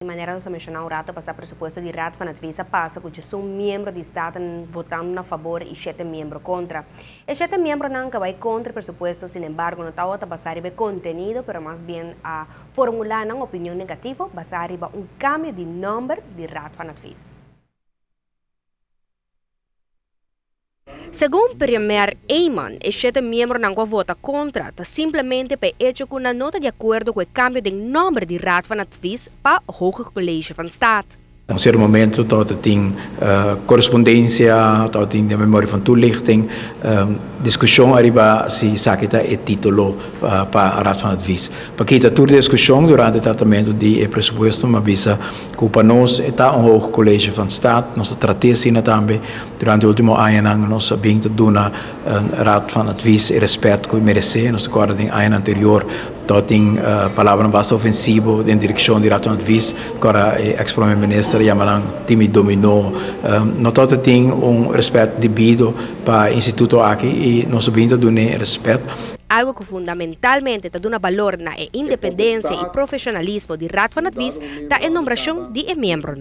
De maneira de mencionar o rato passar presupuesto de rato van advisa passa que são membros de estado votando a favor e 7 membros contra. E 7 membros não vai contra o presupuesto, sin embargo, não está a passar o contenido, pero mais bem a formular uma opinião negativa, basar cambio de número de rato van advisa. Segundo Premier Eyman, os 7 membros não votam contra, simplesmente para hecho com uma nota de acordo com o cambio de número de raad van advies para o Hoger College van Staat. Op een certo momento tot het in correspondentie, tot in de memorie van toelichting, discussie arriba si sakita e titolo para raad van advies. Pakita tour discussie durante het tratamento di presupuesto, ma bisa que nós está um Hoger College van Staat, nós tratamos também durante o último ano nós bem te dona raad van advies e respeito que merece, nós acorda em ano anterior tot in palavra basta ofensivo in direzione di raad van advies, agora ex-primeiro-ministro Yamalang Timi dominou, não todo tem respeito devido para o instituto aqui e nós bem te dona respeito. Algo que fundamentalmente dá valor na independência e profissionalismo de raad van advies da nombração de membros.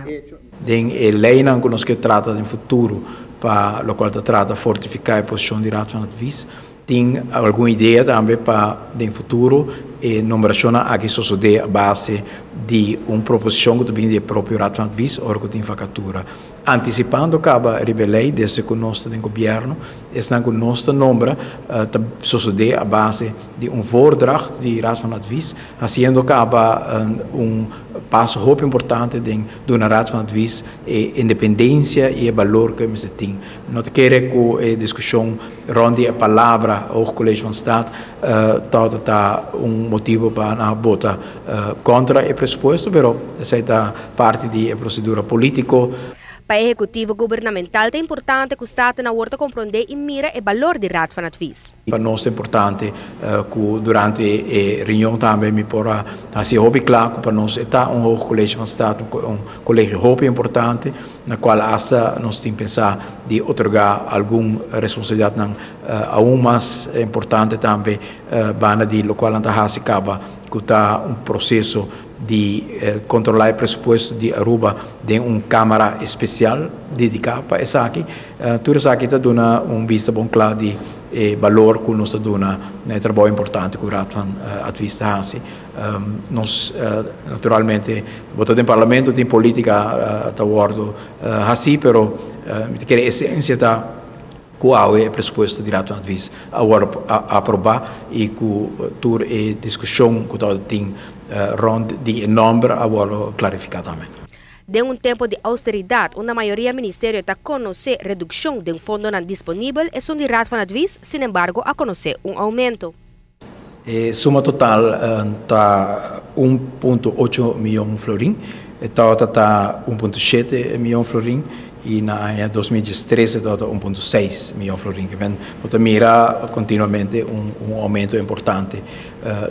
Den lei que nós que trata no futuro para o qual trata fortificar a posição de raad van advies, tem alguma ideia também para o futuro e numeração aqui só de base de proposição que também de próprio raad van advies ou que tem vacatura. Anticipando que a rebelei desde que nós do governo, está com nossa nombra só de a base de voordracht de raad van advies, fazendo que passo muito importante de uma raad van advies e independência e valor que você tem. Não quer que a discussão ronde a palavra ao College van Staat todo está motivo para votar contra o pressuposto, mas essa é parte da procedura política. Para o executivo governamental é importante que o Estado não orta compreender e mira o valor de raad van advies. Para nós é importante que durante a reunião também me porra assim hobby claro que para nós está Hoger College van Staat colégio hobby importante na qual hasta nós temos que pensar de otorgar alguma responsabilidade a mais importante também banda de lo qual anta hasi acaba que está processo de controlar o pressuposto de Aruba de câmara especial dedicada para essa aqui. Tudo isso aqui está dando vista bom claro de valor que nós dona trabalho importante que o raad van advies hasi. Nós naturalmente votando em parlamento tem política a bordo hasi, pero a essência está qual é o pressuposto de raad van advies agora aprovar e que toda a discussão que todo tem rond de número agora clarificar também. De tempo de austeridade, a maioria do ministério está a conhecer redução de fundo disponível e são de raad van advies, sin embargo, a conhecer aumento. Suma total está 1,8 milhão florim, está 1,7 milhão florim. E na 2013 está 1,6 milhão florim, que pode mirar continuamente aumento importante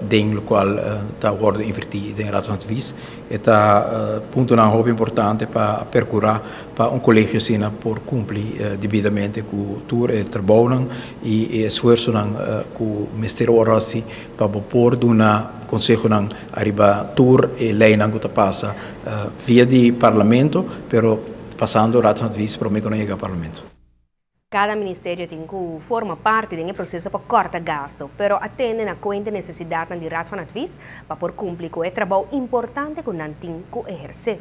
dentro do qual está agora invertido em raad van advies. Está ponto muito importante para percorrer para colégio assim por cumprir devidamente com todo o trabalho e esforço que o Ministério Orossi para pôr uma conselho arriba tour e lei que passa via de parlamento, pero passando raad van advies para o mecanismo do parlamento. Cada ministério tem que forma parte do processo para cortar gasto, pero atende na conta necessidade de raad van advies para por cumprir com o trabalho importante que não tem que exercer.